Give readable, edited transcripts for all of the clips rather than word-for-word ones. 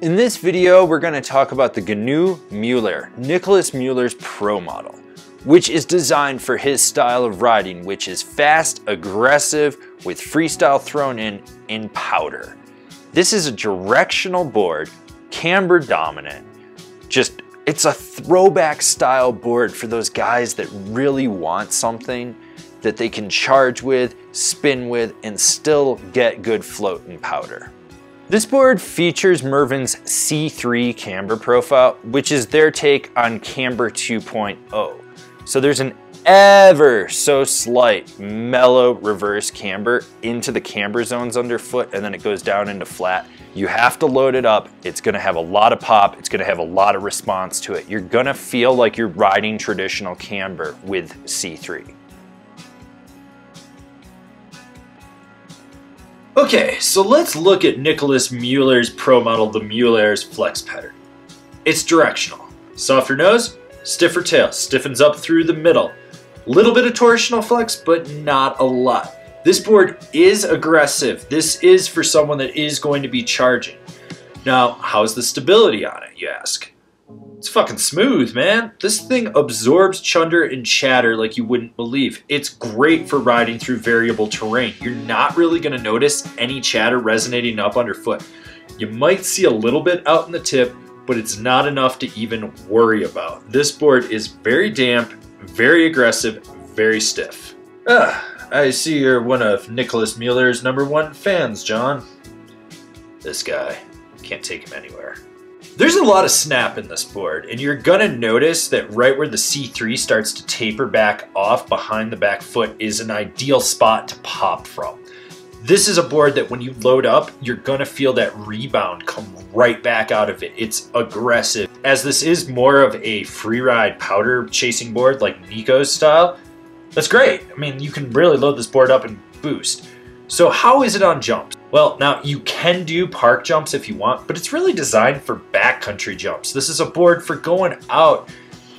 In this video, we're going to talk about the Gnu Mullair, Nicholas Muller's pro model, which is designed for his style of riding, which is fast, aggressive, with freestyle thrown in powder. This is a directional board, camber dominant. It's a throwback style board for those guys that really want something that they can charge with, spin with, and still get good float in powder. This board features Mervin's C3 camber profile, which is their take on Camber 2.0. So there's an ever so slight mellow reverse camber into the camber zones underfoot, and then it goes down into flat. You have to load it up. It's gonna have a lot of pop. It's gonna have a lot of response to it. You're gonna feel like you're riding traditional camber with C3. Okay, so let's look at Nicholas Muller's pro model, the Mullair's flex pattern. It's directional. Softer nose, stiffer tail, stiffens up through the middle. Little bit of torsional flex, but not a lot. This board is aggressive. This is for someone that is going to be charging. Now, how's the stability on it, you ask? It's fucking smooth, man. This thing absorbs chunder and chatter like you wouldn't believe. It's great for riding through variable terrain. You're not really gonna notice any chatter resonating up underfoot. You might see a little bit out in the tip, but it's not enough to even worry about. This board is very damp, very aggressive, very stiff. I see you're one of Nicholas Muller's #1 fans, John. This guy, can't take him anywhere. There's a lot of snap in this board, and you're gonna notice that right where the C3 starts to taper back off behind the back foot is an ideal spot to pop from. This is a board that when you load up, you're gonna feel that rebound come right back out of it. It's aggressive. As this is more of a free ride powder chasing board like Nico's style, that's great. I mean, you can really load this board up and boost. So how is it on jumps? Well, now you can do park jumps if you want, but it's really designed for backcountry jumps. This is a board for going out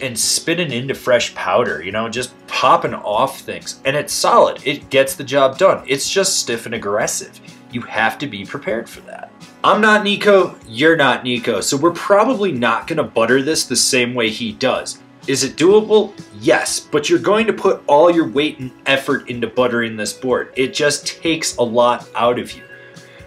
and spinning into fresh powder, you know, just popping off things. And it's solid. It gets the job done. It's just stiff and aggressive. You have to be prepared for that. I'm not Nico, you're not Nico, so we're probably not gonna butter this the same way he does. Is it doable? Yes, but you're going to put all your weight and effort into buttering this board. It just takes a lot out of you.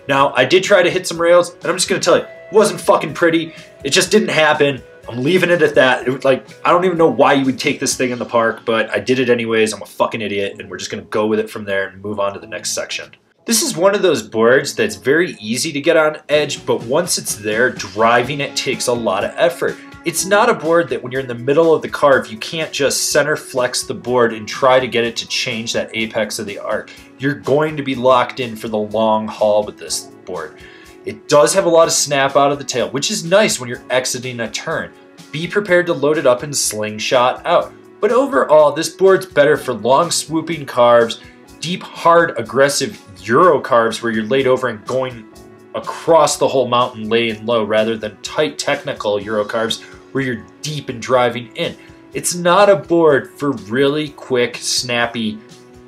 Now, I did try to hit some rails, and I'm just gonna tell you, it wasn't fucking pretty. It just didn't happen. I'm leaving it at that. It was like, I don't even know why you would take this thing in the park, but I did it anyways. I'm a fucking idiot, and we're just gonna go with it from there and move on to the next section. This is one of those boards that's very easy to get on edge, but once it's there, driving it takes a lot of effort. It's not a board that when you're in the middle of the carve, you can't just center flex the board and try to get it to change that apex of the arc. You're going to be locked in for the long haul with this board. It does have a lot of snap out of the tail, which is nice when you're exiting a turn. Be prepared to load it up and slingshot out. But overall, this board's better for long swooping carves, deep, hard, aggressive Euro carves where you're laid over and going across the whole mountain laying low rather than tight technical Euro carves where you're deep and driving in. It's not a board for really quick, snappy,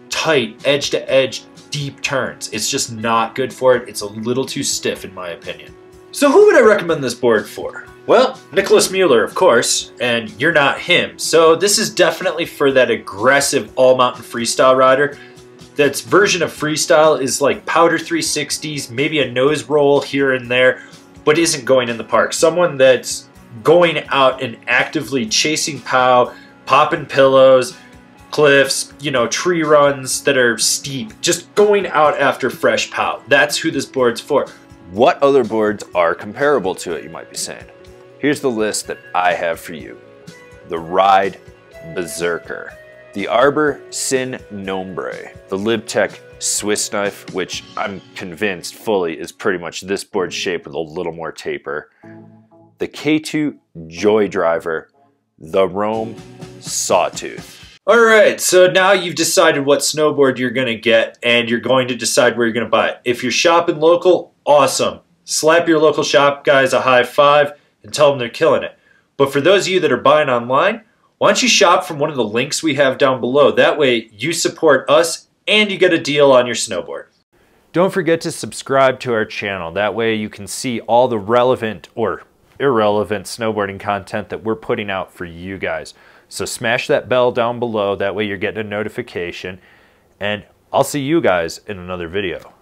tight, edge to edge, deep turns. It's just not good for it. It's a little too stiff in my opinion. So who would I recommend this board for? Well, Nicholas Muller, of course, and you're not him. So this is definitely for that aggressive all mountain freestyle rider. That's version of freestyle is like powder 360s, maybe a nose roll here and there, but isn't going in the park. Someone that's going out and actively chasing pow, popping pillows, cliffs, you know, tree runs that are steep, just going out after fresh pow. That's who this board's for. What other boards are comparable to it, you might be saying? Here's the list that I have for you. The Ride Berserker, the Arbor Sin Nombre, the Libtech Swiss Knife, which I'm convinced fully is pretty much this board's shape with a little more taper, the K2 Joy Driver, the Rome Sawtooth. Alright, so now you've decided what snowboard you're going to get, and you're going to decide where you're going to buy it. If you're shopping local, awesome. Slap your local shop guys a high five and tell them they're killing it. But for those of you that are buying online, why don't you shop from one of the links we have down below? That way you support us and you get a deal on your snowboard. Don't forget to subscribe to our channel. That way you can see all the relevant or irrelevant snowboarding content that we're putting out for you guys. So smash that bell down below. That way you're getting a notification. And I'll see you guys in another video.